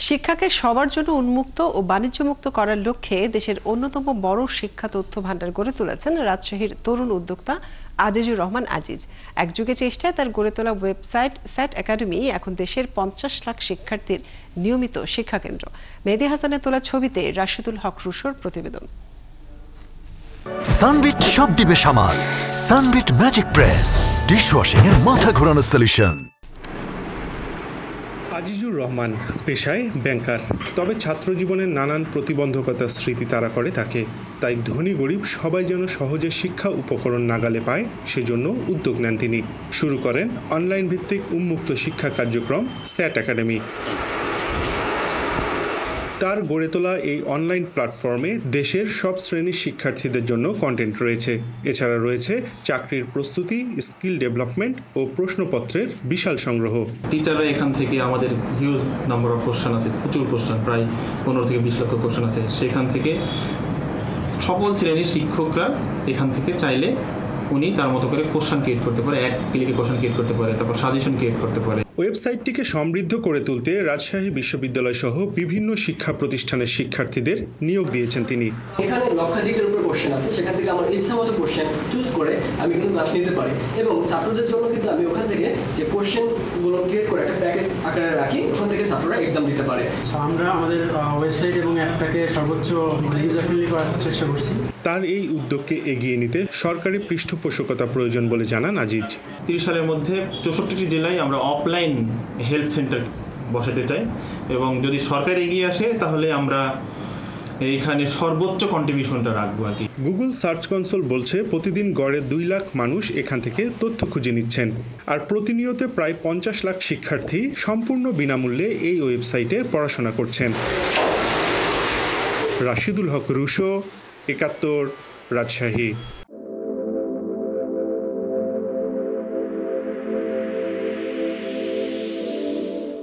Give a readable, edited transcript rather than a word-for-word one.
শিক্ষাকে সবার জন্য উন্মুক্ত ও বাণিজ্যমুক্ত করার লক্ষ্যে দেশের অন্যতম বড় শিক্ষা তথ্য ভান্ডার গড়ে তুলেছেন রাজশাহীর তরুণ উদ্যোক্তা আজিজুর রহমান আজিজ। একযুগে চেষ্টায় তার গড়ে তোলা ওয়েবসাইট স্যাট একাডেমি এখন দেশের 50 লাখ শিক্ষার্থীর নিয়মিত শিক্ষাকেন্দ্র। মেহেদী হাসানের তোলা ছবিতে রাশিদুল হক রুশোর প্রতিবেদন। সানবিট সব দিবে সামাল। সানবিট ম্যাজিক প্রেস ডিশওয়াশিং এর মাথা ঘোরানো সলিউশন। আজিজুর রহমান পেশায় ব্যাংকার, তবে ছাত্র জীবনের নানান প্রতিবন্ধকতার স্মৃতি তাড়া করে তাকে। তাই ধনী গরিব সবাই যেন সহজে শিক্ষা উপকরণ নাগালে পায়, সেজন্য উদ্যোগ নেন তিনি। শুরু করেন অনলাইন ভিত্তিক উন্মুক্ত শিক্ষা কার্যক্রম স্যাট একাডেমি। তার গড়ে তোলা এই অনলাইন প্ল্যাটফর্মে দেশের সব শ্রেণীর শিক্ষার্থীদের জন্য কন্টেন্ট রয়েছে। এছাড়া রয়েছে চাকরির প্রস্তুতি, স্কিল ডেভেলপমেন্ট ও প্রশ্নপত্রের বিশাল সংগ্রহ। টিচাররা এখান থেকে আমাদের হিউজ নাম্বার অফ কোশ্চেন আছে, প্রচুর কোশ্চেন, প্রায় 15 থেকে 20 লক্ষ কোশ্চেন আছে। সেখান থেকে সকল শ্রেণীর শিক্ষকরা এখান থেকে চাইলে উনি তার মতো করে কোশ্চেন ক্রিয়েট করতে পারে, এক ক্লিকে কোশ্চেন ক্রিয়েট করতে পারে, তারপর সাজেশন ক্রিয়েট করতে পারে। ওয়েবসাইটটিকে সমৃদ্ধ করে তুলতে রাজশাহী বিশ্ববিদ্যালয় সহ বিভিন্ন শিক্ষা প্রতিষ্ঠানের শিক্ষার্থীদের নিয়োগ দিয়েছেন তিনি। এখানে লক্ষাধিকের উপরে কোশ্চেন আছে, সেখান থেকে আমার ইচ্ছা মতো কোশ্চেন চুজ করে আমি কিন্তু ক্লাস নিতে পারি, এবং ছাত্রদের জন্য কিন্তু আমি ওখান থেকে যে কোশ্চেনগুলো ক্রিয়েট করে একটা প্যাকেজ আকারে রাখি, ওখান থেকে ছাত্ররা এক্সাম দিতে পারে। আমরা আমাদের ওয়েবসাইট এবং অ্যাপটাকে সর্বোচ্চ ইউজার ফ্রেন্ডলি করার চেষ্টা করছি। তার এই উদ্যোগকে এগিয়ে নিতে সরকারি পৃষ্ঠপোষকতা প্রয়োজন বলে জানান আজিজ। 30 সালের মধ্যে 64টি জেলায় আমরা অফলাইন হেলথ সেন্টার বসাতে চাই, এবং যদি সরকার এগিয়ে আসে তাহলে আমরা এইখানে সর্বোচ্চ কন্ট্রিবিউশনটা রাখবো আর কি। গুগল সার্চ কনসোল বলছে প্রতিদিন গড়ে 2 লাখ মানুষ এখান থেকে তথ্য খুঁজে নিচ্ছেন, আর প্রতিনিয়ত প্রায় 50 লাখ শিক্ষার্থী সম্পূর্ণ বিনামূল্যে এই ওয়েবসাইটে পড়াশোনা করছেন। রাশিদুল হক রুশো, 71, রাজশাহী।